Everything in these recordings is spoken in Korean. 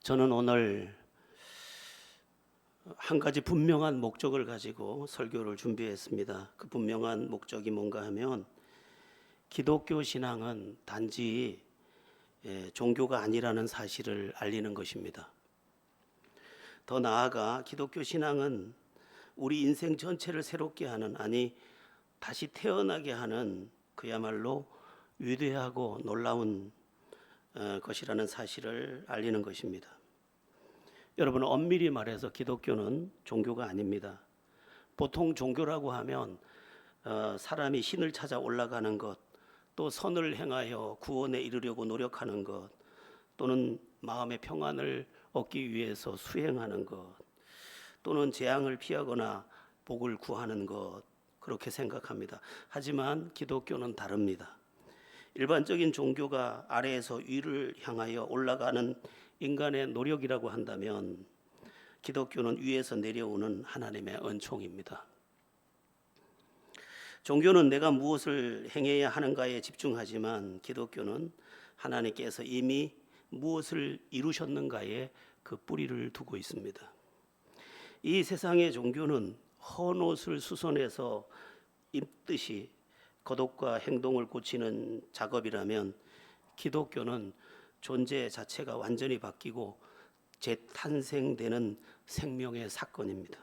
저는 오늘 한 가지 분명한 목적을 가지고 설교를 준비했습니다. 그 분명한 목적이 뭔가 하면 기독교 신앙은 단지 종교가 아니라는 사실을 알리는 것입니다. 더 나아가 기독교 신앙은 우리 인생 전체를 새롭게 하는, 아니 다시 태어나게 하는 그야말로 위대하고 놀라운 것이라는 사실을 알리는 것입니다. 여러분, 엄밀히 말해서 기독교는 종교가 아닙니다. 보통 종교라고 하면 사람이 신을 찾아 올라가는 것, 또 선을 행하여 구원에 이르려고 노력하는 것, 또는 마음의 평안을 얻기 위해서 수행하는 것, 또는 재앙을 피하거나 복을 구하는 것, 그렇게 생각합니다. 하지만 기독교는 다릅니다. 일반적인 종교가 아래에서 위를 향하여 올라가는 인간의 노력이라고 한다면 기독교는 위에서 내려오는 하나님의 은총입니다. 종교는 내가 무엇을 행해야 하는가에 집중하지만 기독교는 하나님께서 이미 무엇을 이루셨는가에 그 뿌리를 두고 있습니다. 이 세상의 종교는 헌 옷을 수선해서 입듯이 거독과 행동을 고치는 작업이라면 기독교는 존재 자체가 완전히 바뀌고 재탄생되는 생명의 사건입니다.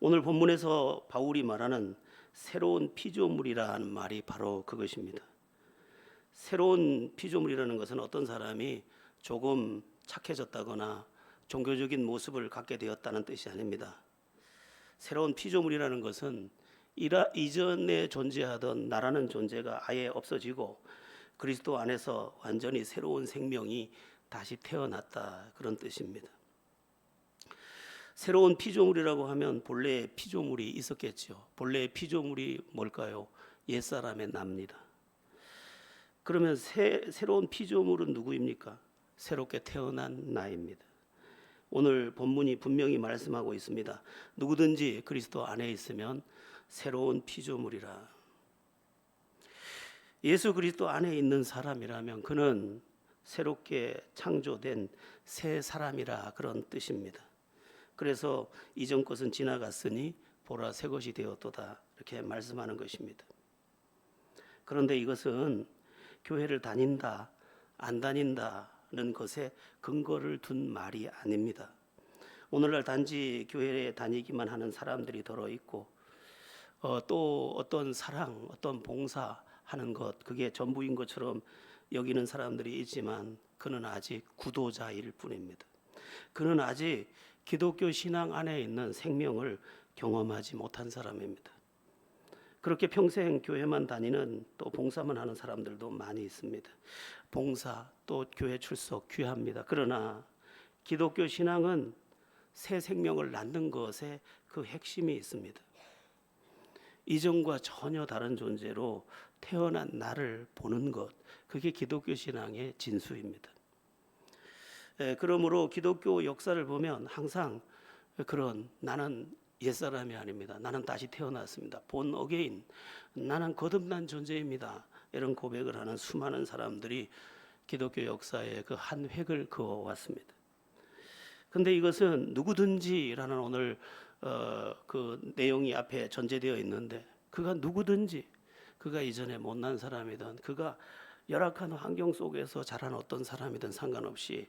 오늘 본문에서 바울이 말하는 새로운 피조물이라는 말이 바로 그것입니다. 새로운 피조물이라는 것은 어떤 사람이 조금 착해졌다거나 종교적인 모습을 갖게 되었다는 뜻이 아닙니다. 새로운 피조물이라는 것은 이전에 존재하던 나라는 존재가 아예 없어지고 그리스도 안에서 완전히 새로운 생명이 다시 태어났다, 그런 뜻입니다. 새로운 피조물이라고 하면 본래의 피조물이 있었겠죠. 본래의 피조물이 뭘까요? 옛사람의 납니다. 그러면 새로운 피조물은 누구입니까? 새롭게 태어난 나입니다. 오늘 본문이 분명히 말씀하고 있습니다. 누구든지 그리스도 안에 있으면 새로운 피조물이라. 예수 그리스도 안에 있는 사람이라면 그는 새롭게 창조된 새 사람이라, 그런 뜻입니다. 그래서 이전 것은 지나갔으니 보라 새 것이 되었도다, 이렇게 말씀하는 것입니다. 그런데 이것은 교회를 다닌다 안 다닌다는 것에 근거를 둔 말이 아닙니다. 오늘날 단지 교회에 다니기만 하는 사람들이 더러 있고 또 어떤 사랑, 어떤 봉사하는 것, 그게 전부인 것처럼 여기는 사람들이 있지만 그는 아직 구도자일 뿐입니다. 그는 아직 기독교 신앙 안에 있는 생명을 경험하지 못한 사람입니다. 그렇게 평생 교회만 다니는, 또 봉사만 하는 사람들도 많이 있습니다. 봉사 또 교회 출석 귀합니다. 그러나 기독교 신앙은 새 생명을 낳는 것에 그 핵심이 있습니다. 이전과 전혀 다른 존재로 태어난 나를 보는 것, 그게 기독교 신앙의 진수입니다. 그러므로 기독교 역사를 보면 항상 그런, 나는 옛사람이 아닙니다. 나는 다시 태어났습니다. 본 어게인, 나는 거듭난 존재입니다. 이런 고백을 하는 수많은 사람들이 기독교 역사에 그 한 획을 그어왔습니다. 그런데 이것은 누구든지라는 오늘 그 내용이 앞에 전제되어 있는데, 그가 누구든지, 그가 이전에 못난 사람이든 그가 열악한 환경 속에서 자란 어떤 사람이든 상관없이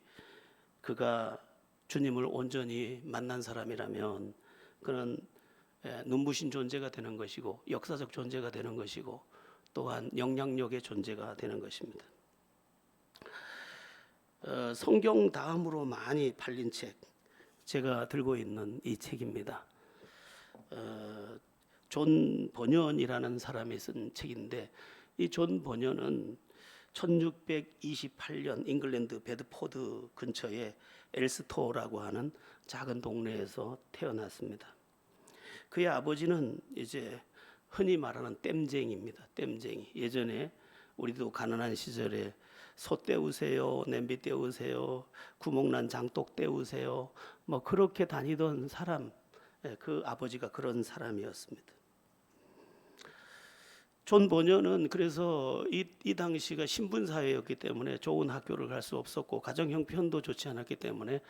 그가 주님을 온전히 만난 사람이라면 그는 눈부신 존재가 되는 것이고 역사적 존재가 되는 것이고 또한 영향력의 존재가 되는 것입니다. 성경 다음으로 많이 팔린 책, 제가 들고 있는 이 책입니다. 존 버년이라는 사람이 쓴 책인데, 이 존 버년은 1628년 잉글랜드 베드포드 근처에 엘스토라고 하는 작은 동네에서 태어났습니다. 그의 아버지는 이제 흔히 말하는 땜쟁이입니다. 땜쟁이. 예전에 우리도 가난한 시절에 소 떼우세요, 냄비 떼우세요, 구멍난 장독 떼우세요, 뭐 그렇게 다니던 사람, 그 아버지가 그런 사람이었습니다. 존 보녀는 그래서 이 당시가 신분 사회였기 때문에 좋은 학교를 갈 수 없었고 가정 형편도 좋지 않았기 때문에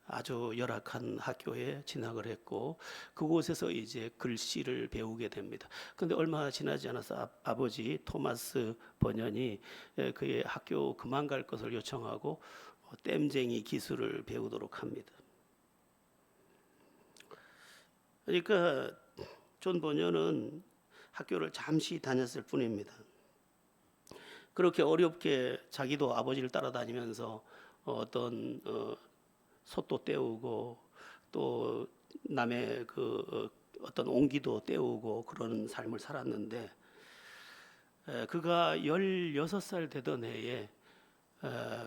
아주 열악한 학교에 진학을 했고 그곳에서 이제 글씨를 배우게 됩니다. 그런데 얼마 지나지 않아서 아버지 토마스 버년이 그의 학교 그만 갈 것을 요청하고 땜쟁이 기술을 배우도록 합니다. 그러니까 존 버년은 학교를 잠시 다녔을 뿐입니다. 그렇게 어렵게 자기도 아버지를 따라다니면서 어떤 솥도 때우고 또 남의 어떤 옹기도 때우고 그런 삶을 살았는데 그가 16살 되던 해에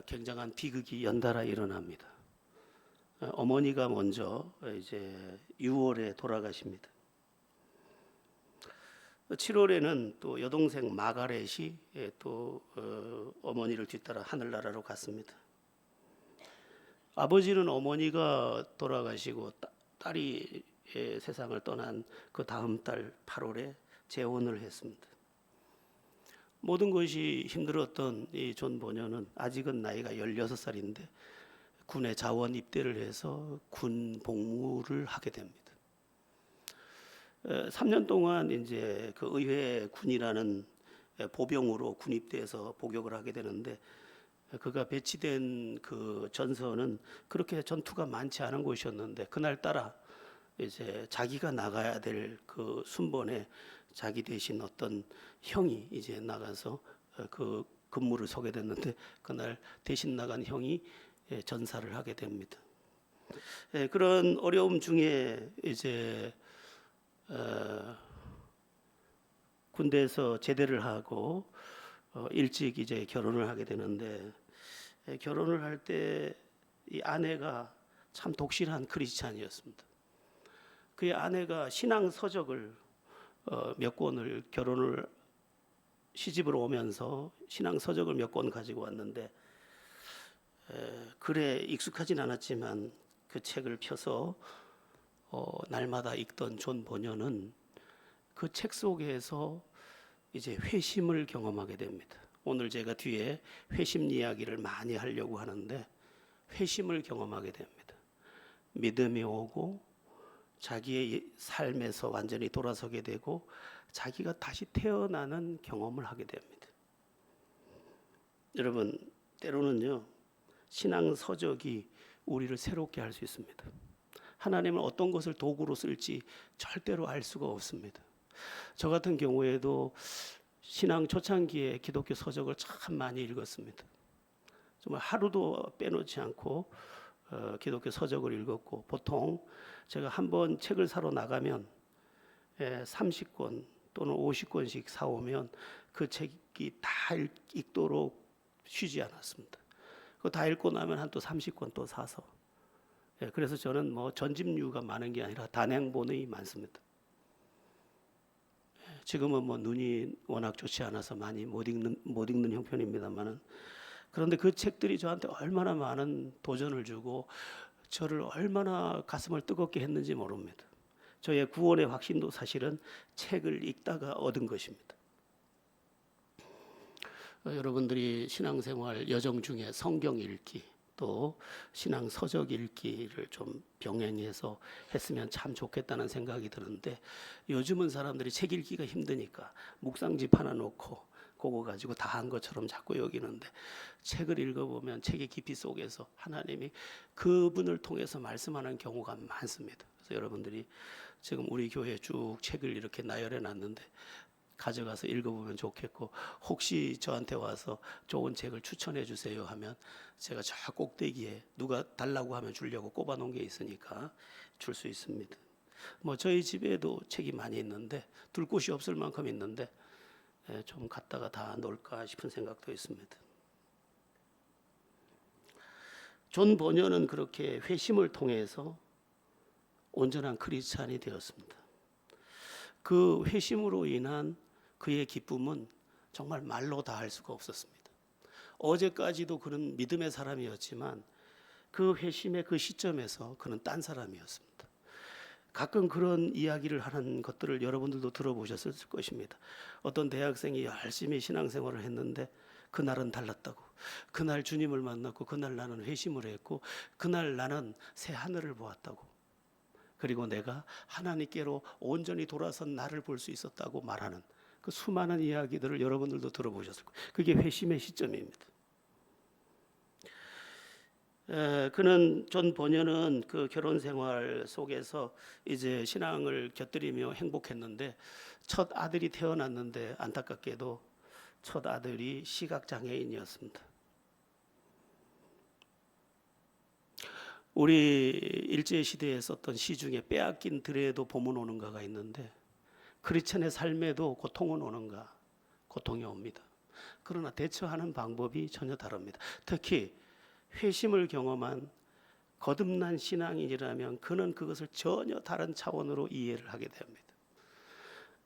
굉장한 비극이 연달아 일어납니다. 어머니가 먼저 이제 6월에 돌아가십니다. 7월에는 또 여동생 마가렛이 또 어머니를 뒤따라 하늘나라로 갔습니다. 아버지는 어머니가 돌아가시고 딸이 세상을 떠난 그 다음 달 8월에 재혼을 했습니다. 모든 것이 힘들었던 이 존 보녀는 아직은 나이가 16살인데 군에 자원 입대를 해서 군 복무를 하게 됩니다. 3년 동안 이제 그 의회 군이라는 보병으로 군입대해서 복역을 하게 되는데 그가 배치된 그 전선은 그렇게 전투가 많지 않은 곳이었는데 그날따라 이제 자기가 나가야 될 그 순번에 자기 대신 어떤 형이 이제 나가서 그 근무를 서게 됐는데 그날 대신 나간 형이 전사를 하게 됩니다. 그런 어려움 중에 이제 군대에서 제대를 하고 일찍 이제 결혼을 하게 되는데 결혼을 할 때 이 아내가 참 독실한 크리스찬이었습니다. 그의 아내가 신앙 서적을 몇 권을 결혼을 시집으로 오면서 신앙 서적을 몇 권 가지고 왔는데 글에 익숙하진 않았지만 그 책을 펴서 날마다 읽던 존 보녀는 그 책 속에서 이제 회심을 경험하게 됩니다. 오늘 제가 뒤에 회심 이야기를 많이 하려고 하는데 회심을 경험하게 됩니다. 믿음이 오고 자기의 삶에서 완전히 돌아서게 되고 자기가 다시 태어나는 경험을 하게 됩니다. 여러분, 때로는요 신앙 서적이 우리를 새롭게 할 수 있습니다. 하나님은 어떤 것을 도구로 쓸지 절대로 알 수가 없습니다. 저 같은 경우에도 신앙 초창기에 기독교 서적을 참 많이 읽었습니다. 정말 하루도 빼놓지 않고 기독교 서적을 읽었고 보통 제가 한번 책을 사러 나가면 30권 또는 50권씩 사오면 그 책이 다 읽도록 쉬지 않았습니다. 그거 다 읽고 나면 한 또 30권 또 사서 그래서 저는 뭐 전집류가 많은 게 아니라 단행본이 많습니다. 지금은 뭐 눈이 워낙 좋지 않아서 많이 못 읽는 형편입니다만은 그런데 그 책들이 저한테 얼마나 많은 도전을 주고 저를 얼마나 가슴을 뜨겁게 했는지 모릅니다. 저의 구원의 확신도 사실은 책을 읽다가 얻은 것입니다. 여러분들이 신앙생활 여정 중에 성경 읽기 또 신앙 서적 읽기를 좀 병행해서 했으면 참 좋겠다는 생각이 드는데 요즘은 사람들이 책 읽기가 힘드니까 묵상집 하나 놓고 그거 가지고 다 한 것처럼 자꾸 여기는데 책을 읽어보면 책의 깊이 속에서 하나님이 그분을 통해서 말씀하는 경우가 많습니다. 그래서 여러분들이 지금 우리 교회에 쭉 책을 이렇게 나열해 놨는데 가져가서 읽어보면 좋겠고 혹시 저한테 와서 좋은 책을 추천해 주세요 하면 제가 저 꼭대기에 누가 달라고 하면 주려고 꼽아놓은 게 있으니까 줄 수 있습니다. 뭐 저희 집에도 책이 많이 있는데 둘 곳이 없을 만큼 있는데 좀 갖다가 다 놓을까 싶은 생각도 있습니다. 존 버녀는 그렇게 회심을 통해서 온전한 크리스찬이 되었습니다. 그 회심으로 인한 그의 기쁨은 정말 말로 다 할 수가 없었습니다. 어제까지도 그는 믿음의 사람이었지만 그 회심의 그 시점에서 그는 딴 사람이었습니다. 가끔 그런 이야기를 하는 것들을 여러분들도 들어보셨을 것입니다. 어떤 대학생이 열심히 신앙생활을 했는데 그날은 달랐다고. 그날 주님을 만났고 그날 나는 회심을 했고 그날 나는 새 하늘을 보았다고. 그리고 내가 하나님께로 온전히 돌아선 나를 볼 수 있었다고 말하는 그 수많은 이야기들을 여러분들도 들어보셨을 거예요. 그게 회심의 시점입니다. 그는 존 번연은 그 결혼 생활 속에서 이제 신앙을 곁들이며 행복했는데 첫 아들이 태어났는데 안타깝게도 첫 아들이 시각 장애인이었습니다. 우리 일제 시대에 썼던 시 중에 빼앗긴 들에도 봄은 오는가가 있는데 크리스천의 삶에도 고통은 오는가? 고통이 옵니다. 그러나 대처하는 방법이 전혀 다릅니다. 특히 회심을 경험한 거듭난 신앙인이라면 그는 그것을 전혀 다른 차원으로 이해를 하게 됩니다.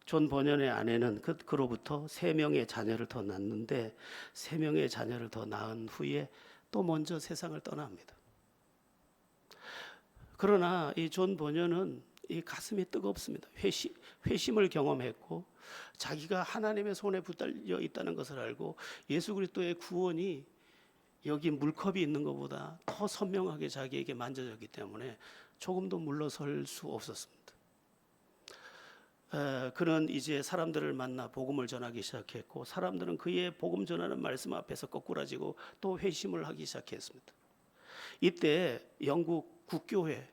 존 번연의 아내는 그로부터 3명의 자녀를 더 낳는데 3명의 자녀를 더 낳은 후에 또 먼저 세상을 떠납니다. 그러나 이 존 번연은 이 가슴이 뜨겁습니다. 회심을 경험했고 자기가 하나님의 손에 붙들려 있다는 것을 알고 예수 그리스도의 구원이 여기 물컵이 있는 것보다 더 선명하게 자기에게 만져졌기 때문에 조금도 물러설 수 없었습니다. 그는 이제 사람들을 만나 복음을 전하기 시작했고 사람들은 그의 복음 전하는 말씀 앞에서 거꾸라지고 또 회심을 하기 시작했습니다. 이때 영국 국교회,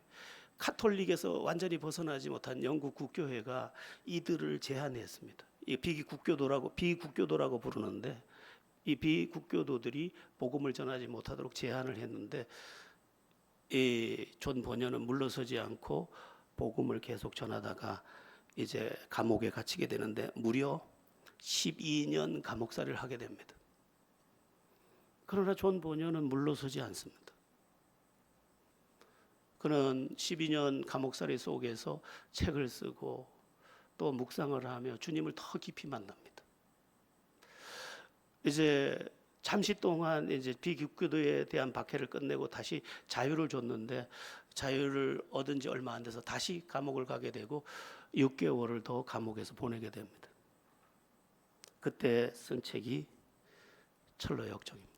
카톨릭에서 완전히 벗어나지 못한 영국 국교회가 이들을 제한했습니다. 이 비국교도라고 부르는데 이 비국교도들이 복음을 전하지 못하도록 제한을 했는데 이 존 번연은 물러서지 않고 복음을 계속 전하다가 이제 감옥에 갇히게 되는데 무려 12년 감옥살이를 하게 됩니다. 그러나 존 번연은 물러서지 않습니다. 그는 12년 감옥살이 속에서 책을 쓰고 또 묵상을 하며 주님을 더 깊이 만납니다. 이제 잠시 동안 이제 비국교도에 대한 박해를 끝내고 다시 자유를 줬는데 자유를 얻은 지 얼마 안 돼서 다시 감옥을 가게 되고 6개월을 더 감옥에서 보내게 됩니다. 그때 쓴 책이 철로 역정입니다.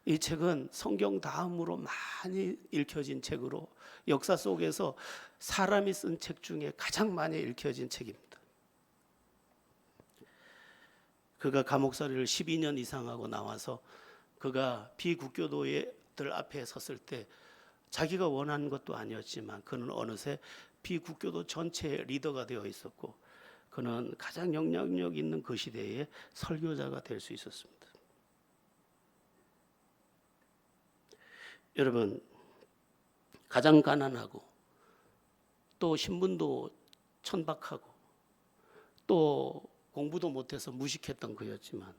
이 책은 성경 다음으로 많이 읽혀진 책으로 역사 속에서 사람이 쓴 책 중에 가장 많이 읽혀진 책입니다. 그가 감옥살이를 12년 이상 하고 나와서 그가 비국교도들 앞에 섰을 때 자기가 원하는 것도 아니었지만 그는 어느새 비국교도 전체의 리더가 되어 있었고 그는 가장 영향력 있는 그 시대의 설교자가 될 수 있었습니다. 여러분, 가장 가난하고 또 신분도 천박하고 또 공부도 못해서 무식했던 그였지만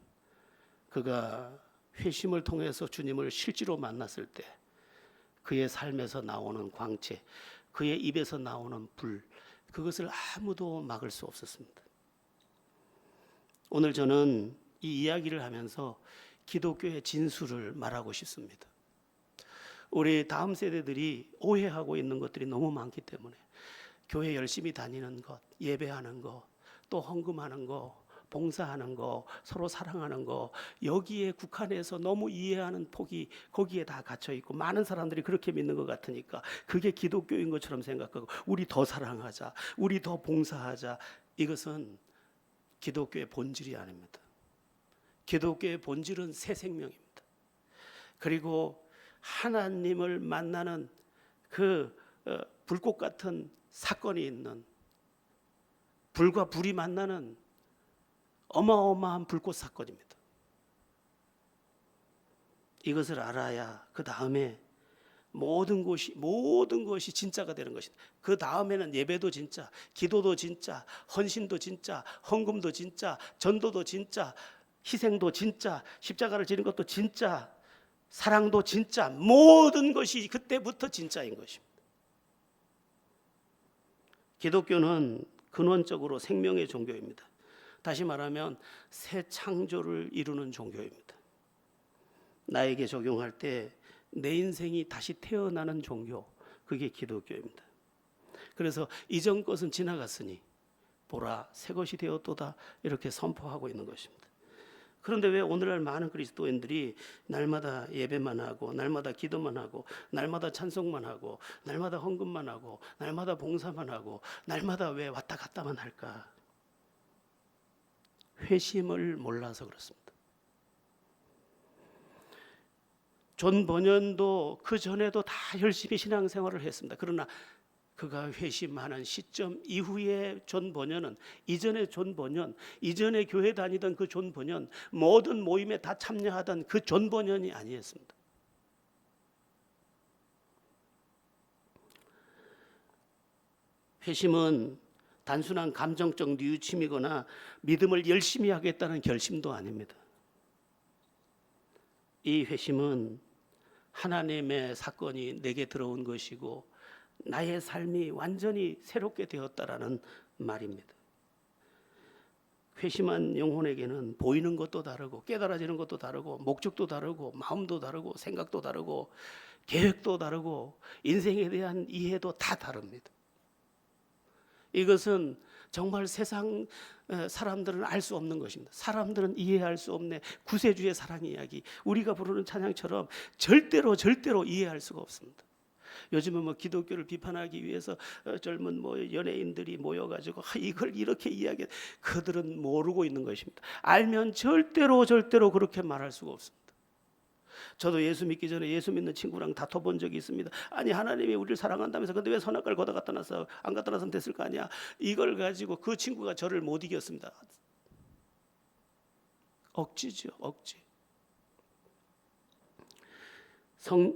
그가 회심을 통해서 주님을 실제로 만났을 때 그의 삶에서 나오는 광채, 그의 입에서 나오는 불, 그것을 아무도 막을 수 없었습니다. 오늘 저는 이 이야기를 하면서 기독교의 진수를 말하고 싶습니다. 우리 다음 세대들이 오해하고 있는 것들이 너무 많기 때문에 교회 열심히 다니는 것, 예배하는 것, 또 헌금하는 것, 봉사하는 거, 서로 사랑하는 거, 여기에 국한해서 너무 이해하는 폭이 거기에 다 갇혀 있고 많은 사람들이 그렇게 믿는 것 같으니까 그게 기독교인 것처럼 생각하고 우리 더 사랑하자, 우리 더 봉사하자. 이것은 기독교의 본질이 아닙니다. 기독교의 본질은 새 생명입니다. 그리고 하나님을 만나는 그 불꽃 같은 사건이 있는, 불과 불이 만나는 어마어마한 불꽃 사건입니다. 이것을 알아야 그 다음에 모든 것이 진짜가 되는 것입니다. 그 다음에는 예배도 진짜, 기도도 진짜, 헌신도 진짜, 헌금도 진짜, 전도도 진짜, 희생도 진짜, 십자가를 지는 것도 진짜, 사랑도 진짜, 모든 것이 그때부터 진짜인 것입니다. 기독교는 근원적으로 생명의 종교입니다. 다시 말하면 새 창조를 이루는 종교입니다. 나에게 적용할 때 내 인생이 다시 태어나는 종교, 그게 기독교입니다. 그래서 이전 것은 지나갔으니 보라 새 것이 되었도다 이렇게 선포하고 있는 것입니다. 그런데 왜 오늘날 많은 그리스도인들이 날마다 예배만 하고 날마다 기도만 하고 날마다 찬송만 하고 날마다 헌금만 하고 날마다 봉사만 하고 날마다 왜 왔다 갔다만 할까? 회심을 몰라서 그렇습니다. 존 번연도 그 전에도 다 열심히 신앙생활을 했습니다. 그러나 그가 회심하는 시점 이후에 존 번연은 이전에 존 번연, 이전에 교회 다니던 그 존 번연, 모든 모임에 다 참여하던 그 존 번연이 아니었습니다. 회심은 단순한 감정적 뉘우침이거나 믿음을 열심히 하겠다는 결심도 아닙니다. 이 회심은 하나님의 사건이 내게 들어온 것이고 나의 삶이 완전히 새롭게 되었다라는 말입니다. 회심한 영혼에게는 보이는 것도 다르고 깨달아지는 것도 다르고 목적도 다르고 마음도 다르고 생각도 다르고 계획도 다르고 인생에 대한 이해도 다 다릅니다. 이것은 정말 세상 사람들은 알 수 없는 것입니다. 사람들은 이해할 수 없는 구세주의 사랑 이야기, 우리가 부르는 찬양처럼 절대로 이해할 수가 없습니다. 요즘은 뭐 기독교를 비판하기 위해서 젊은 연예인들이 모여가지고 이걸 이렇게 이야기, 그들은 모르고 있는 것입니다. 알면 절대로 그렇게 말할 수가 없습니다. 저도 예수 믿기 전에 예수 믿는 친구랑 다퉈본 적이 있습니다. 아니 하나님이 우리를 사랑한다면서 근데 왜 선악과를 거다 갖다 놨어? 안 갖다 놨으면 됐을 거 아니야. 이걸 가지고 그 친구가 저를 못 이겼습니다. 억지죠, 억지.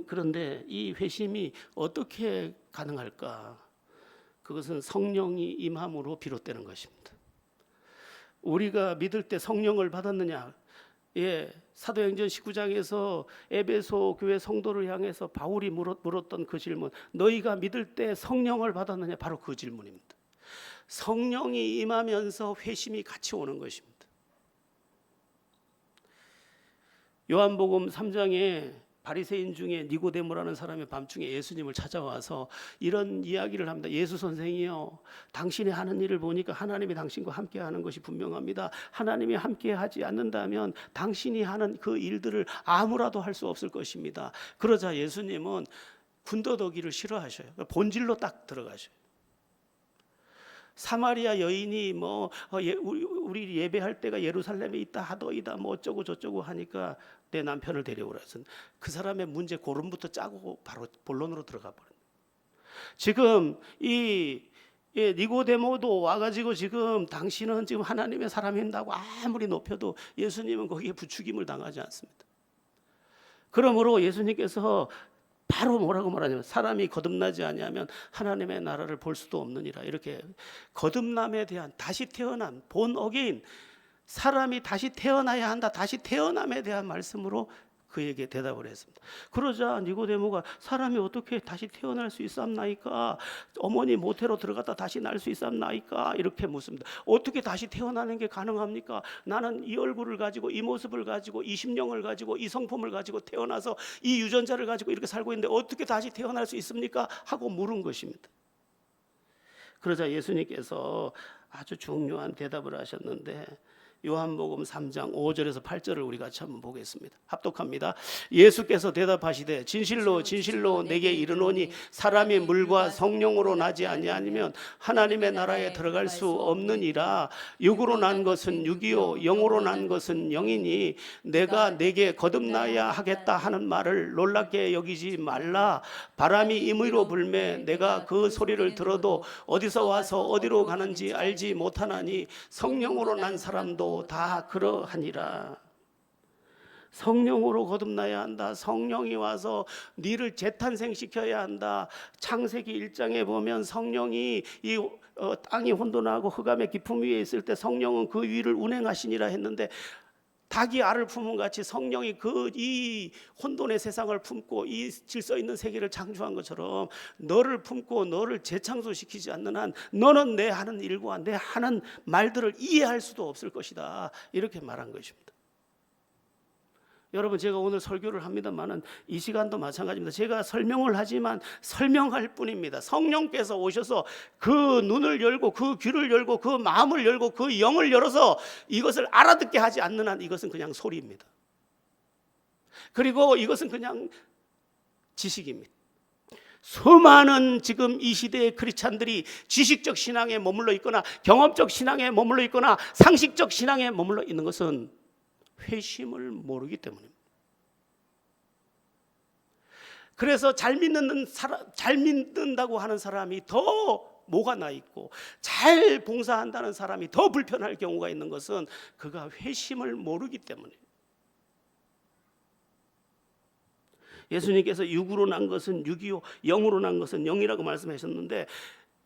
그런데 이 회심이 어떻게 가능할까? 그것은 성령이 임함으로 비롯되는 것입니다. 우리가 믿을 때 성령을 받았느냐? 예, 사도행전 19장에서 에베소 교회 성도를 향해서 바울이 물었던 그 질문, 너희가 믿을 때 성령을 받았느냐? 바로 그 질문입니다. 성령이 임하면서 회심이 같이 오는 것입니다. 요한복음 3장에 바리새인 중에 니고데모라는 사람이 밤중에 예수님을 찾아와서 이런 이야기를 합니다. 예수 선생이요, 당신이 하는 일을 보니까 하나님이 당신과 함께 하는 것이 분명합니다. 하나님이 함께 하지 않는다면 당신이 하는 그 일들을 아무라도 할 수 없을 것입니다. 그러자 예수님은 군더더기를 싫어하셔요. 본질로 딱 들어가셔요. 사마리아 여인이 우리 예배할 때가 예루살렘에 있다 하더이다 어쩌고 저쩌고 하니까 내 남편을 데려오라 해서 그 사람의 문제 고름부터 짜고 바로 본론으로 들어가 버린. 지금 이 니고데모도 와가지고 지금 당신은 지금 하나님의 사람인다고 아무리 높여도 예수님은 거기에 부추김을 당하지 않습니다. 그러므로 예수님께서 바로 뭐라고 말하냐면 사람이 거듭나지 아니하면 하나님의 나라를 볼 수도 없느니라. 이렇게 거듭남에 대한 다시 태어남, 본 어게인, 사람이 다시 태어나야 한다, 다시 태어남에 대한 말씀으로 그에게 대답을 했습니다. 그러자 니고데모가 사람이 어떻게 다시 태어날 수 있었나이까? 어머니 모태로 들어갔다 다시 날 수 있었나이까? 이렇게 묻습니다. 어떻게 다시 태어나는 게 가능합니까? 나는 이 얼굴을 가지고 이 모습을 가지고 이 심령을 가지고 이 성품을 가지고 태어나서 이 유전자를 가지고 이렇게 살고 있는데 어떻게 다시 태어날 수 있습니까? 하고 물은 것입니다. 그러자 예수님께서 아주 중요한 대답을 하셨는데 요한복음 3장 5절에서 8절을 우리 같이 한번 보겠습니다. 합독합니다. 예수께서 대답하시되 진실로 진실로 내게 이르노니 사람이 물과 성령으로 나지 아니하면 하나님의 나라에 들어갈 수 없느니라. 육으로 난 것은 육이요 영으로 난 것은 영이니 내가 내게 거듭나야 하겠다 하는 말을 놀랍게 여기지 말라. 바람이 임의로 불매 내가 그 소리를 들어도 어디서 와서 어디로 가는지 알지 못하나니 성령으로 난 사람도 다 그러하니라. 성령으로 거듭나야 한다. 성령이 와서 네를 재탄생시켜야 한다. 창세기 1장에 보면 성령이 땅이 혼돈하고 흑암의 깊음 위에 있을 때 성령은 그 위를 운행하시니라 했는데 닭이 알을 품은 같이 성령이 이 혼돈의 세상을 품고 이 질서 있는 세계를 창조한 것처럼 너를 품고 너를 재창조시키지 않는 한 너는 내 하는 일과 내 하는 말들을 이해할 수도 없을 것이다. 이렇게 말한 것입니다. 여러분, 제가 오늘 설교를 합니다만은 이 시간도 마찬가지입니다. 제가 설명을 하지만 설명할 뿐입니다. 성령께서 오셔서 그 눈을 열고 그 귀를 열고 그 마음을 열고 그 영을 열어서 이것을 알아듣게 하지 않는 한 이것은 그냥 소리입니다. 그리고 이것은 그냥 지식입니다. 수많은 지금 이 시대의 크리스찬들이 지식적 신앙에 머물러 있거나 경험적 신앙에 머물러 있거나 상식적 신앙에 머물러 있는 것은 회심을 모르기 때문입니다. 그래서 잘 믿는다고 하는 사람이 더 뭐가 나 있고 잘 봉사한다는 사람이 더 불편할 경우가 있는 것은 그가 회심을 모르기 때문이에요. 예수님께서 육으로 난 것은 육이요 영으로 난 것은 영이라고 말씀하셨는데,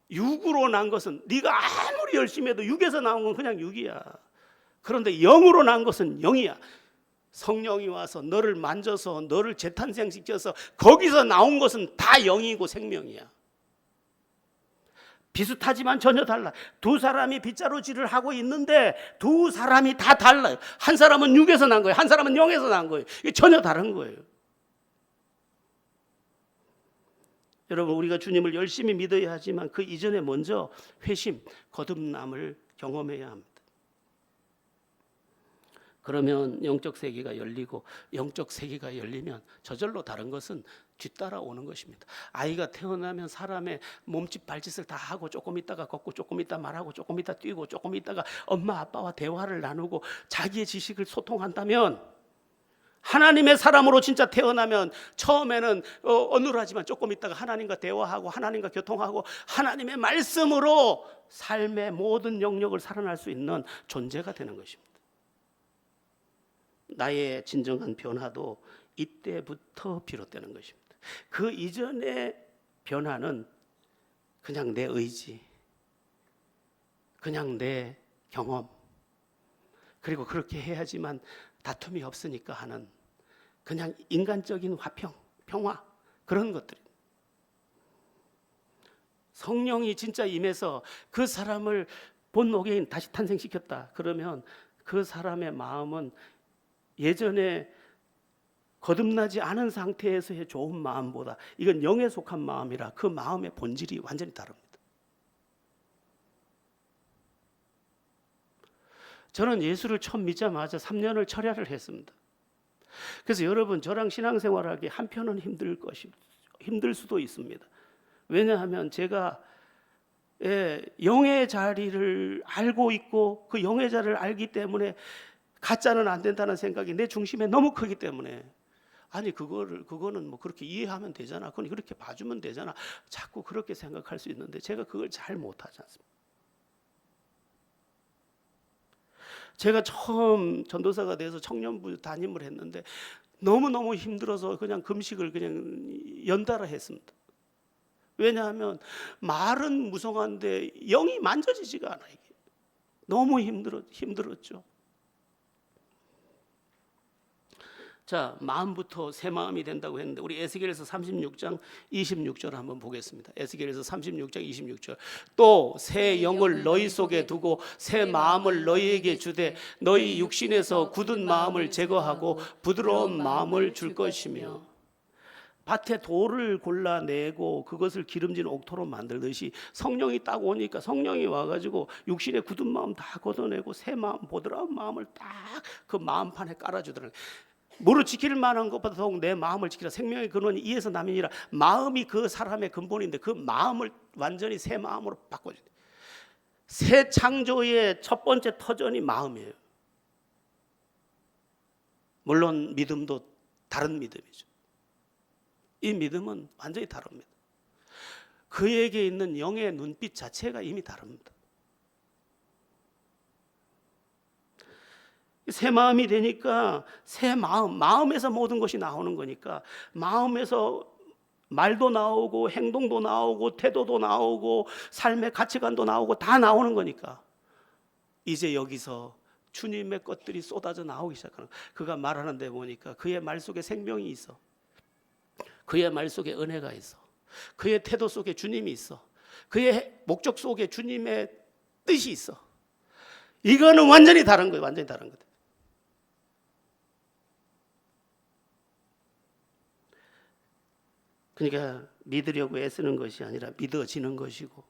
육으로 난 것은 네가 아무리 열심히 해도 육에서 나온 건 그냥 육이야. 그런데 영으로 난 것은 영이야. 성령이 와서 너를 만져서 너를 재탄생시켜서 거기서 나온 것은 다 영이고 생명이야. 비슷하지만 전혀 달라. 두 사람이 빗자루질을 하고 있는데 두 사람이 다 달라요. 한 사람은 육에서 난 거예요, 한 사람은 영에서 난 거예요. 이게 전혀 다른 거예요. 여러분, 우리가 주님을 열심히 믿어야 하지만 그 이전에 먼저 회심, 거듭남을 경험해야 합니다. 그러면 영적 세계가 열리고, 영적 세계가 열리면 저절로 다른 것은 뒤따라오는 것입니다. 아이가 태어나면 사람의 몸짓 발짓을 다 하고 조금 있다가 걷고 조금 있다 말하고 조금 있다 뛰고 조금 있다가 엄마 아빠와 대화를 나누고 자기의 지식을 소통한다면, 하나님의 사람으로 진짜 태어나면 처음에는 어눌하지만 조금 있다가 하나님과 대화하고 하나님과 교통하고 하나님의 말씀으로 삶의 모든 영역을 살아날 수 있는 존재가 되는 것입니다. 나의 진정한 변화도 이때부터 비롯되는 것입니다. 그 이전의 변화는 그냥 내 의지, 그냥 내 경험, 그리고 그렇게 해야지만 다툼이 없으니까 하는 그냥 인간적인 화평, 평화, 그런 것들입니다. 성령이 진짜 임해서 그 사람을 본노게인 다시 탄생시켰다. 그러면 그 사람의 마음은 예전에 거듭나지 않은 상태에서의 좋은 마음보다, 이건 영에 속한 마음이라 그 마음의 본질이 완전히 다릅니다. 저는 예수를 처음 믿자마자 3년을 철야를 했습니다. 그래서 여러분, 저랑 신앙생활하기 한편은 힘들 수도 있습니다. 왜냐하면 제가 영의 자리를 알고 있고 그 영의 자리를 알기 때문에 가짜는 안 된다는 생각이 내 중심에 너무 크기 때문에, 아니 그거는 뭐 그렇게 이해하면 되잖아, 그건 그렇게 봐주면 되잖아, 자꾸 그렇게 생각할 수 있는데 제가 그걸 잘 못하지 않습니다. 제가 처음 전도사가 돼서 청년부 담임을 했는데 너무너무 힘들어서 그냥 금식을 그냥 연달아 했습니다. 왜냐하면 말은 무성한데 영이 만져지지가 않아요. 이게 너무 힘들었죠. 자, 마음부터 새 마음이 된다고 했는데 우리 에스겔에서 36장 26절 한번 보겠습니다. 에스겔에서 36장 26절. 또 새 영을 너희 속에 두고 새 마음을 너희에게 주되 너희 육신에서 굳은 마음을 제거하고 부드러운 마음을 줄 것이며, 밭에 돌을 골라내고 그것을 기름진 옥토로 만들듯이 성령이 딱 오니까 성령이 와가지고 육신의 굳은 마음 다 걷어내고 새 마음, 부드러운 마음을 딱 그 마음판에 깔아주더라고요. 무릇 지킬 만한 것보다 더욱 내 마음을 지키라. 생명의 근원이 이에서 남이니라. 마음이 그 사람의 근본인데 그 마음을 완전히 새 마음으로 바꿔줘야 돼. 새 창조의 첫 번째 터전이 마음이에요. 물론 믿음도 다른 믿음이죠. 이 믿음은 완전히 다릅니다. 그에게 있는 영의 눈빛 자체가 이미 다릅니다. 새 마음이 되니까 새 마음에서 모든 것이 나오는 거니까, 마음에서 말도 나오고 행동도 나오고 태도도 나오고 삶의 가치관도 나오고 다 나오는 거니까 이제 여기서 주님의 것들이 쏟아져 나오기 시작하는 거예요. 그가 말하는 데 보니까 그의 말 속에 생명이 있어. 그의 말 속에 은혜가 있어. 그의 태도 속에 주님이 있어. 그의 목적 속에 주님의 뜻이 있어. 이거는 완전히 다른 거예요. 완전히 다른 거예요. 그러니까 믿으려고 애쓰는 것이 아니라 믿어지는 것이고,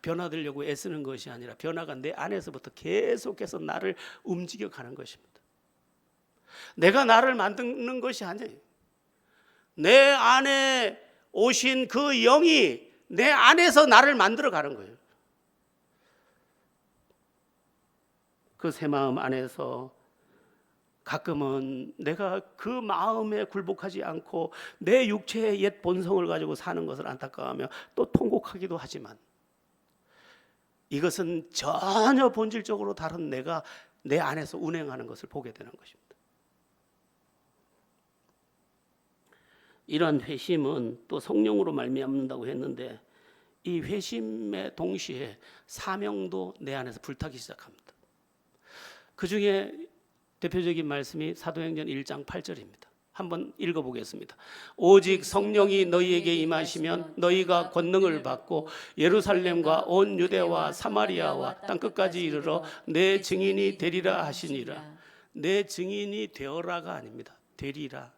변화되려고 애쓰는 것이 아니라 변화가 내 안에서부터 계속해서 나를 움직여가는 것입니다. 내가 나를 만드는 것이 아니에요. 내 안에 오신 그 영이 내 안에서 나를 만들어가는 거예요. 그 새 마음 안에서 가끔은 내가 그 마음에 굴복하지 않고 내 육체의 옛 본성을 가지고 사는 것을 안타까워하며 또 통곡하기도 하지만, 이것은 전혀 본질적으로 다른 내가 내 안에서 운행하는 것을 보게 되는 것입니다. 이러한 회심은 또 성령으로 말미암는다고 했는데, 이 회심의 동시에 사명도 내 안에서 불타기 시작합니다. 그 중에 대표적인 말씀이 사도행전 1장 8절입니다. 한번 읽어보겠습니다. 오직 성령이 너희에게 임하시면 너희가 권능을 받고 예루살렘과 온 유대와 사마리아와 땅끝까지 이르러 내 증인이 되리라 하시니라. 내 증인이 되어라가 아닙니다. 되리라.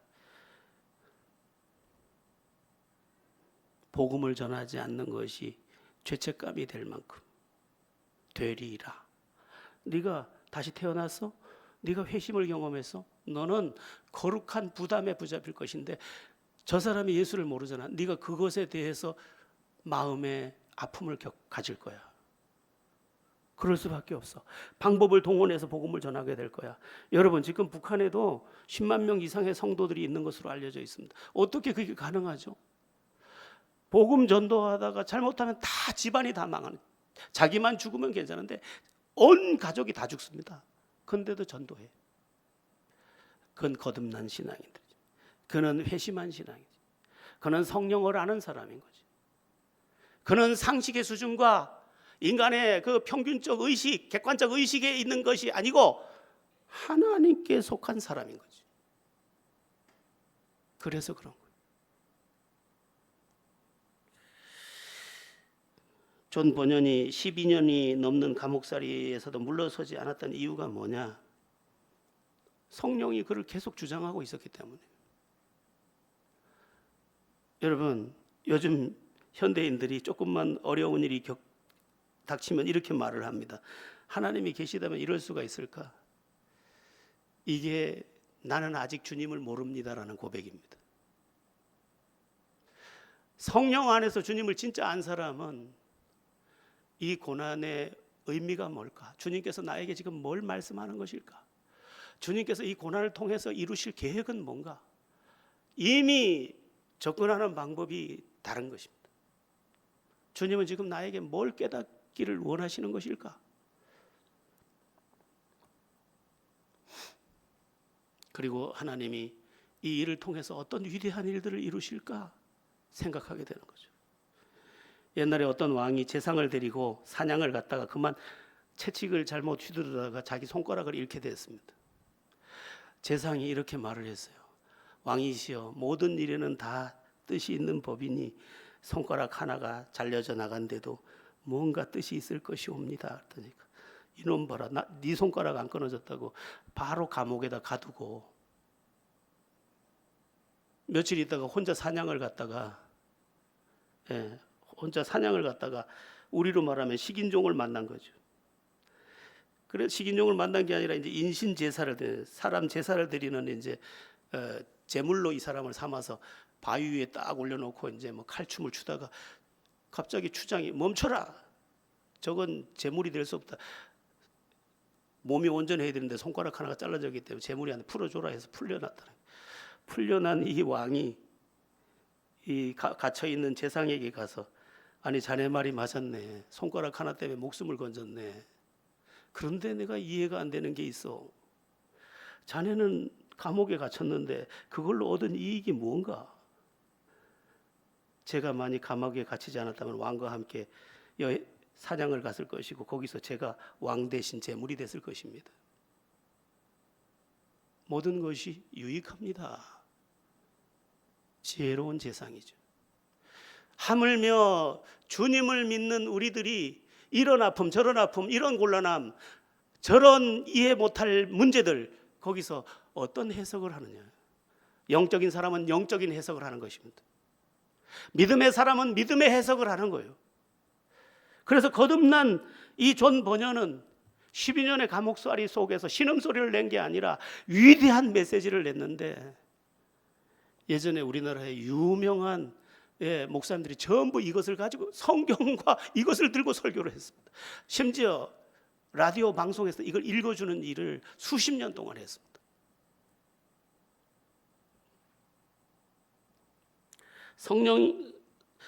복음을 전하지 않는 것이 죄책감이 될 만큼 되리라. 네가 다시 태어났어? 네가 회심을 경험했어? 너는 거룩한 부담에 붙잡힐 것인데 저 사람이 예수를 모르잖아. 네가 그것에 대해서 마음의 아픔을 가질 거야. 그럴 수밖에 없어. 방법을 동원해서 복음을 전하게 될 거야. 여러분, 지금 북한에도 10만 명 이상의 성도들이 있는 것으로 알려져 있습니다. 어떻게 그게 가능하죠? 복음 전도하다가 잘못하면 다 집안이 다 망하는, 자기만 죽으면 괜찮은데 온 가족이 다 죽습니다. 그런데도 전도해. 그건 거듭난 신앙인들. 그는 회심한 신앙이지. 그는 성령을 아는 사람인 거지. 그는 상식의 수준과 인간의 그 평균적 의식, 객관적 의식에 있는 것이 아니고 하나님께 속한 사람인 거지. 그래서 그런 거예요. 존 버년이 12년이 넘는 감옥살이에서도 물러서지 않았던 이유가 뭐냐? 성령이 그를 계속 주장하고 있었기 때문에. 여러분, 요즘 현대인들이 조금만 어려운 일이 닥치면 이렇게 말을 합니다. 하나님이 계시다면 이럴 수가 있을까? 이게 나는 아직 주님을 모릅니다라는 고백입니다. 성령 안에서 주님을 진짜 안 사람은 이 고난의 의미가 뭘까? 주님께서 나에게 지금 뭘 말씀하는 것일까? 주님께서 이 고난을 통해서 이루실 계획은 뭔가? 이미 접근하는 방법이 다른 것입니다. 주님은 지금 나에게 뭘 깨닫기를 원하시는 것일까? 그리고 하나님이 이 일을 통해서 어떤 위대한 일들을 이루실까 생각하게 되는 거죠. 옛날에 어떤 왕이 재상을 데리고 사냥을 갔다가 그만 채찍을 잘못 휘두르다가 자기 손가락을 잃게 됐습니다. 재상이 이렇게 말을 했어요. 왕이시여, 모든 일에는 다 뜻이 있는 법이니 손가락 하나가 잘려져 나간데도 뭔가 뜻이 있을 것이옵니다. 그러니까 이놈 봐라, 네 손가락 안 끊어졌다고 바로 감옥에다 가두고 며칠 있다가 혼자 사냥을 갔다가 우리로 말하면 식인종을 만난 거죠. 그래서 식인종을 만난 게 아니라 이제 인신 제사를 사람 제사를 드리는 이제 제물로 이 사람을 삼아서 바위 위에 딱 올려놓고 이제 뭐 칼춤을 추다가 갑자기 추장이 멈춰라. 저건 제물이 될 수 없다. 몸이 온전해야 되는데 손가락 하나가 잘라졌기 때문에 제물이 안 돼. 풀어줘라 해서 풀려났다. 풀려난 이 왕이 이 갇혀 있는 재상에게 가서 아니 자네 말이 맞았네. 손가락 하나 때문에 목숨을 건졌네. 그런데 내가 이해가 안 되는 게 있어. 자네는 감옥에 갇혔는데 그걸로 얻은 이익이 뭔가? 제가 만약 감옥에 갇히지 않았다면 왕과 함께 사냥을 갔을 것이고 거기서 제가 왕 대신 제물이 됐을 것입니다. 모든 것이 유익합니다. 지혜로운 재상이죠. 하물며 주님을 믿는 우리들이 이런 아픔 저런 아픔 이런 곤란함 저런 이해 못할 문제들 거기서 어떤 해석을 하느냐. 영적인 사람은 영적인 해석을 하는 것입니다. 믿음의 사람은 믿음의 해석을 하는 거예요. 그래서 거듭난 이 존 버녀는 12년의 감옥살이 속에서 신음소리를 낸 게 아니라 위대한 메시지를 냈는데, 예전에 우리나라의 유명한 목사님들이 전부 이것을 가지고 성경과 이것을 들고 설교를 했습니다. 심지어 라디오 방송에서 이걸 읽어주는 일을 수십 년 동안 했습니다.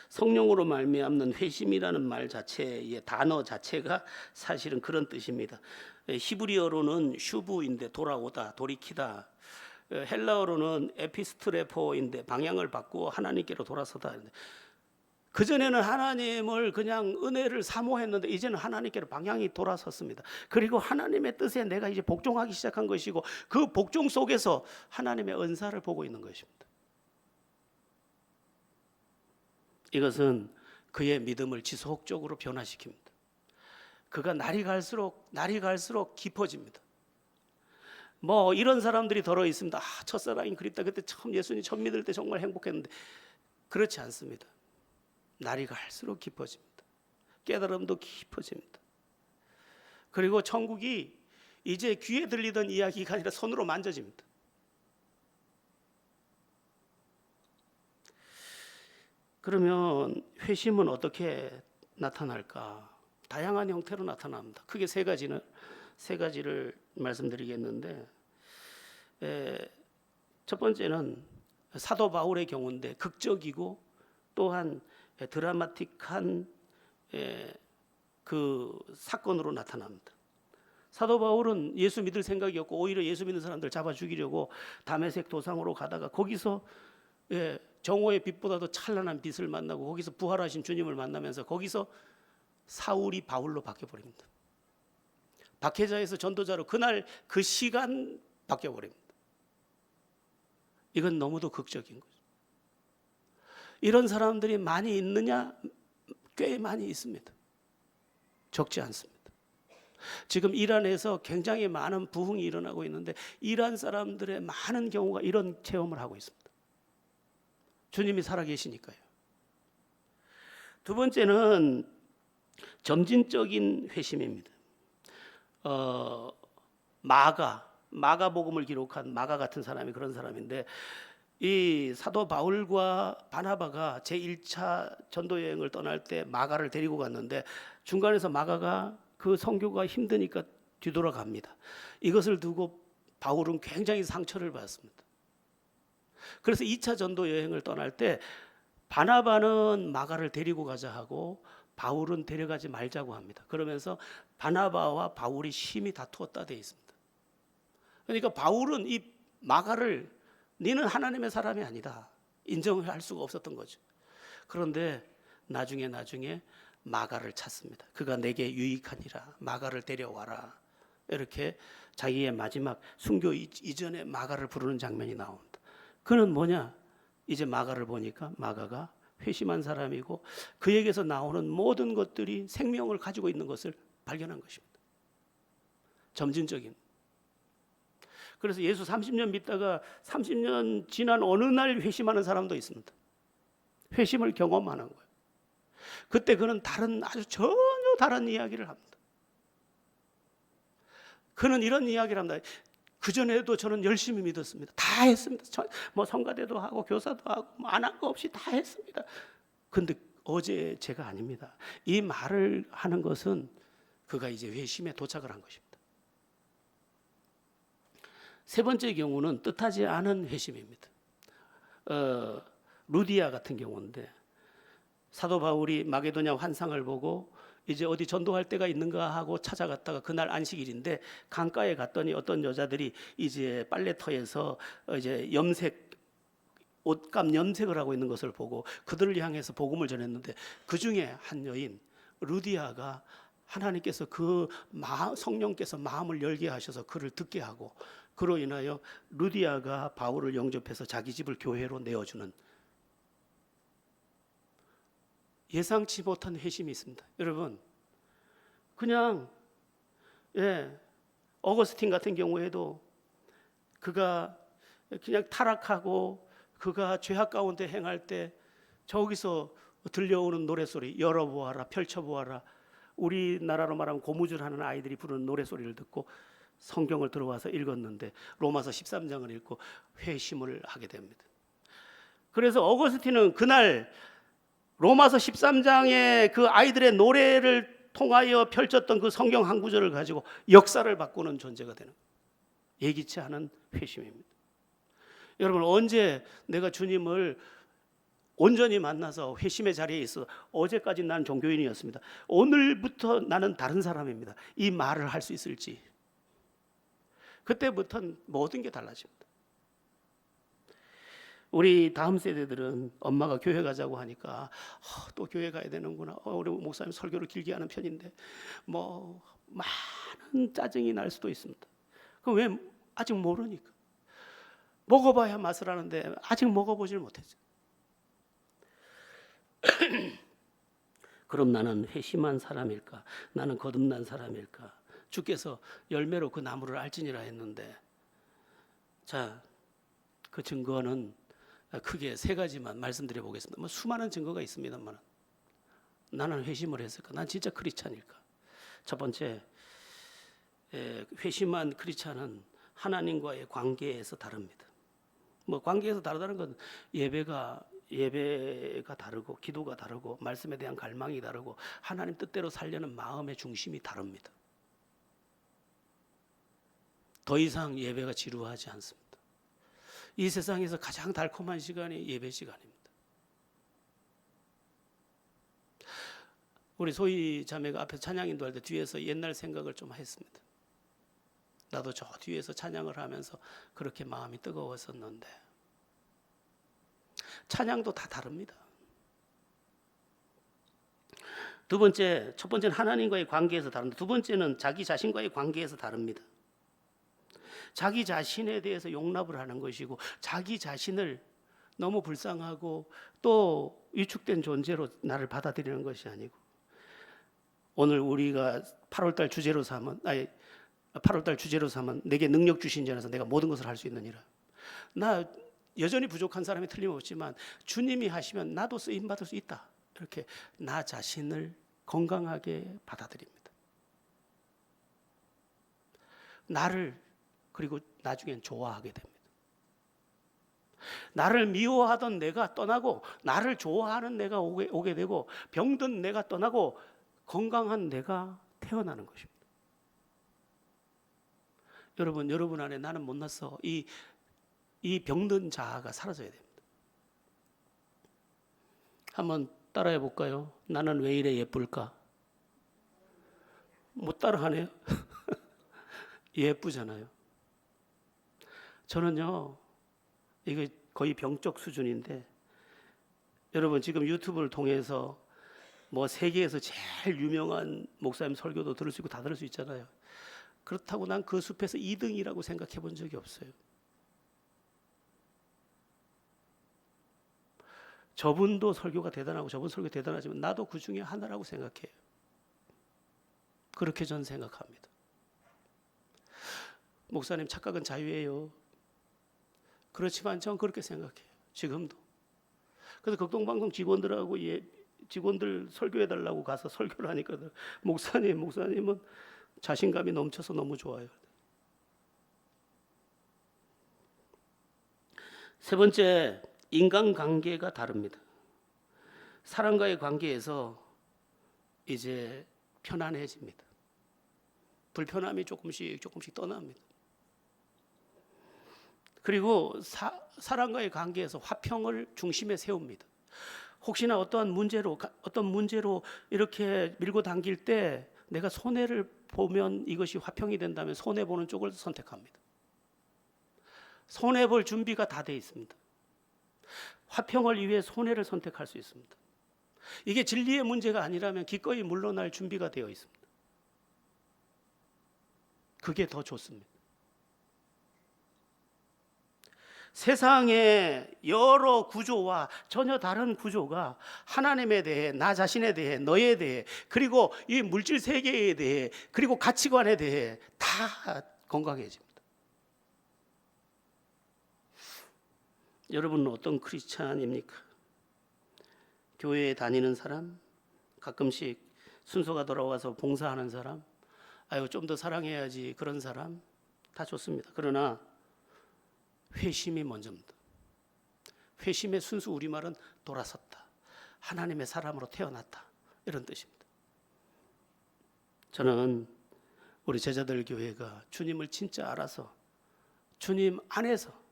성령으로 말미암는 회심이라는 말 자체의 단어 자체가 사실은 그런 뜻입니다. 히브리어로는 슈브인데 돌아오다, 돌이키다. 헬라어로는 에피스트레포인데 방향을 바꾸어 하나님께로 돌아서다. 그전에는 하나님을 그냥 은혜를 사모했는데 이제는 하나님께로 방향이 돌아섰습니다. 그리고 하나님의 뜻에 내가 이제 복종하기 시작한 것이고, 그 복종 속에서 하나님의 은사를 보고 있는 것입니다. 이것은 그의 믿음을 지속적으로 변화시킵니다. 그가 날이 갈수록 깊어집니다. 뭐 이런 사람들이 더러 있습니다. 첫사랑이 그립다. 그때 처음 예수님 처음 믿을 때 정말 행복했는데, 그렇지 않습니다. 날이 갈수록 깊어집니다. 깨달음도 깊어집니다. 그리고 천국이 이제 귀에 들리던 이야기가 아니라 손으로 만져집니다. 그러면 회심은 어떻게 나타날까? 다양한 형태로 나타납니다. 크게 세 가지를 말씀드리겠는데, 첫 번째는 사도 바울의 경우인데 극적이고 또한 드라마틱한 그 사건으로 나타납니다. 사도 바울은 예수 믿을 생각이 없고 오히려 예수 믿는 사람들 잡아 죽이려고 다메섹 도상으로 가다가 거기서 정오의 빛보다도 찬란한 빛을 만나고 거기서 부활하신 주님을 만나면서 거기서 사울이 바울로 바뀌어버립니다. 박해자에서 전도자로 그날 그 시간 바뀌어버립니다. 이건 너무도 극적인 거죠. 이런 사람들이 많이 있느냐? 꽤 많이 있습니다. 적지 않습니다. 지금 이란에서 굉장히 많은 부흥이 일어나고 있는데 이란 사람들의 많은 경우가 이런 체험을 하고 있습니다. 주님이 살아계시니까요. 두 번째는 점진적인 회심입니다. 마가복음을 기록한 마가 같은 사람이 그런 사람인데, 이 사도 바울과 바나바가 제1차 전도 여행을 떠날 때 마가를 데리고 갔는데 중간에서 마가가 그 선교가 힘드니까 뒤돌아갑니다. 이것을 두고 바울은 굉장히 상처를 받습니다. 그래서 2차 전도 여행을 떠날 때 바나바는 마가를 데리고 가자 하고 바울은 데려가지 말자고 합니다. 그러면서 바나바와 바울이 심히 다투었다 돼 있습니다. 그러니까 바울은 이 마가를 너는 하나님의 사람이 아니다 인정할 수가 없었던 거죠. 그런데 나중에 마가를 찾습니다. 그가 내게 유익하니라, 마가를 데려와라. 이렇게 자기의 마지막 순교 이전에 마가를 부르는 장면이 나옵니다. 그는 뭐냐? 이제 마가를 보니까 마가가 회심한 사람이고 그에게서 나오는 모든 것들이 생명을 가지고 있는 것을 발견한 것입니다. 점진적인. 그래서 예수 30년 믿다가 30년 지난 어느 날 회심하는 사람도 있습니다. 회심을 경험하는 거예요. 그때 그는 아주 전혀 다른 이야기를 합니다. 그는 이런 이야기를 합니다. 그전에도 저는 열심히 믿었습니다. 다 했습니다. 뭐 성가대도 하고 교사도 하고 안 한 거 없이 다 했습니다. 근데 어제 제가 아닙니다. 이 말을 하는 것은 그가 이제 회심에 도착을 한 것입니다. 세 번째 경우는 뜻하지 않은 회심입니다. 루디아 같은 경우인데 사도 바울이 마게도냐 환상을 보고 이제 어디 전도할 때가 있는가 하고 찾아갔다가 그날 안식일인데 강가에 갔더니 어떤 여자들이 이제 빨래터에서 이제 옷감 염색을 하고 있는 것을 보고 그들을 향해서 복음을 전했는데 그 중에 한 여인 루디아가 하나님께서 성령께서 마음을 열게 하셔서 그를 듣게 하고 그로 인하여 루디아가 바울을 영접해서 자기 집을 교회로 내어주는 예상치 못한 회심이 있습니다. 여러분, 그냥 어거스틴 같은 경우에도 그가 그냥 타락하고 그가 죄악 가운데 행할 때 저기서 들려오는 노래소리 열어보아라, 펼쳐보아라. 우리나라로 말하면 고무줄하는 아이들이 부르는 노래소리를 듣고 성경을 들어와서 읽었는데 로마서 13장을 읽고 회심을 하게 됩니다. 그래서 어거스틴은 그날 로마서 13장의 그 아이들의 노래를 통하여 펼쳤던 그 성경 한 구절을 가지고 역사를 바꾸는 존재가 되는, 예기치 않은 회심입니다. 여러분, 언제 내가 주님을 온전히 만나서 회심의 자리에 있어, 어제까지 난 종교인이었습니다, 오늘부터 나는 다른 사람입니다, 이 말을 할 수 있을지, 그때부터는 모든 게 달라집니다. 우리 다음 세대들은 엄마가 교회 가자고 하니까 또 교회 가야 되는구나, 우리 목사님 설교를 길게 하는 편인데 뭐 많은 짜증이 날 수도 있습니다. 그럼 왜? 아직 모르니까. 먹어봐야 맛을 아는데 아직 먹어보질 못했죠. 그럼 나는 회심한 사람일까? 나는 거듭난 사람일까? 주께서 열매로 그 나무를 알지니라 했는데, 자, 그 증거는 크게 세 가지만 말씀드려 보겠습니다. 뭐 수많은 증거가 있습니다만, 나는 회심을 했을까? 난 진짜 크리스찬일까? 첫 번째, 회심한 크리스찬은 하나님과의 관계에서 다릅니다. 뭐 관계에서 다르다는 건 예배가 다르고, 기도가 다르고, 말씀에 대한 갈망이 다르고, 하나님 뜻대로 살려는 마음의 중심이 다릅니다. 더 이상 예배가 지루하지 않습니다. 이 세상에서 가장 달콤한 시간이 예배 시간입니다. 우리 소희 자매가 앞에서 찬양 인도할 때 뒤에서 옛날 생각을 좀 했습니다. 나도 저 뒤에서 찬양을 하면서 그렇게 마음이 뜨거웠었는데, 찬양도 다 다릅니다. 두 번째, 첫 번째는 하나님과의 관계에서 다릅니다. 두 번째는 자기 자신과의 관계에서 다릅니다. 자기 자신에 대해서 용납을 하는 것이고, 자기 자신을 너무 불쌍하고 또 위축된 존재로 나를 받아들이는 것이 아니고, 오늘 우리가 8월달 주제로 삼은 내게 능력 주신 자 안에서 내가 모든 것을 할 수 있느니라. 나 여전히 부족한 사람이 틀림없지만 주님이 하시면 나도 쓰임 받을 수 있다, 이렇게 나 자신을 건강하게 받아들입니다. 나를, 그리고 나중엔 좋아하게 됩니다. 나를 미워하던 내가 떠나고 나를 좋아하는 내가 오게 되고, 병든 내가 떠나고 건강한 내가 태어나는 것입니다. 여러분 안에 나는 못났어, 이 병든 자아가 사라져야 됩니다. 한번 따라해 볼까요? 나는 왜 이래 예쁠까? 못 따라하네요. 예쁘잖아요. 저는요, 이거 거의 병적 수준인데, 여러분 지금 유튜브를 통해서 뭐 세계에서 제일 유명한 목사님 설교도 들을 수 있고 다 들을 수 있잖아요. 그렇다고 난 그 숲에서 2등이라고 생각해 본 적이 없어요. 저분도 설교가 대단하고 저분 설교 대단하지만 나도 그 중에 하나라고 생각해요. 그렇게 전 생각합니다. 목사님 착각은 자유예요. 그렇지만 전 그렇게 생각해요. 지금도. 그래서 극동방송 직원들 설교해달라고 가서 설교를 하니까 목사님은 자신감이 넘쳐서 너무 좋아요. 세 번째, 인간관계가 다릅니다. 사람과의 관계에서 이제 편안해집니다. 불편함이 조금씩 떠납니다. 그리고 사람과의 관계에서 화평을 중심에 세웁니다. 혹시나 어떤 문제로 이렇게 밀고 당길 때 내가 손해를 보면 이것이 화평이 된다면 손해보는 쪽을 선택합니다. 손해볼 준비가 다 돼 있습니다. 화평을 위해 손해를 선택할 수 있습니다. 이게 진리의 문제가 아니라면 기꺼이 물러날 준비가 되어 있습니다. 그게 더 좋습니다. 세상의 여러 구조와 전혀 다른 구조가 하나님에 대해, 나 자신에 대해, 너에 대해, 그리고 이 물질 세계에 대해, 그리고 가치관에 대해 다 건강해집니다. 여러분은 어떤 크리스찬입니까? 교회에 다니는 사람, 가끔씩 순서가 돌아와서 봉사하는 사람, 아유 좀 더 사랑해야지 그런 사람 다 좋습니다. 그러나 회심이 먼저입니다. 회심의 순수 우리말은 돌아섰다. 하나님의 사람으로 태어났다. 이런 뜻입니다. 저는 우리 제자들 교회가 주님을 진짜 알아서 주님 안에서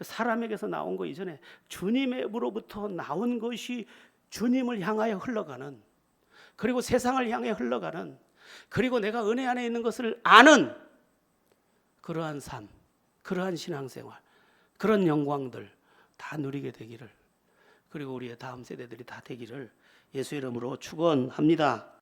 사람에게서 나온 거 이전에 주님으로부터 나온 것이 주님을 향하여 흘러가는, 그리고 세상을 향해 흘러가는, 그리고 내가 은혜 안에 있는 것을 아는 그러한 삶, 그러한 신앙생활, 그런 영광들 다 누리게 되기를, 그리고 우리의 다음 세대들이 다 되기를 예수 이름으로 축원합니다.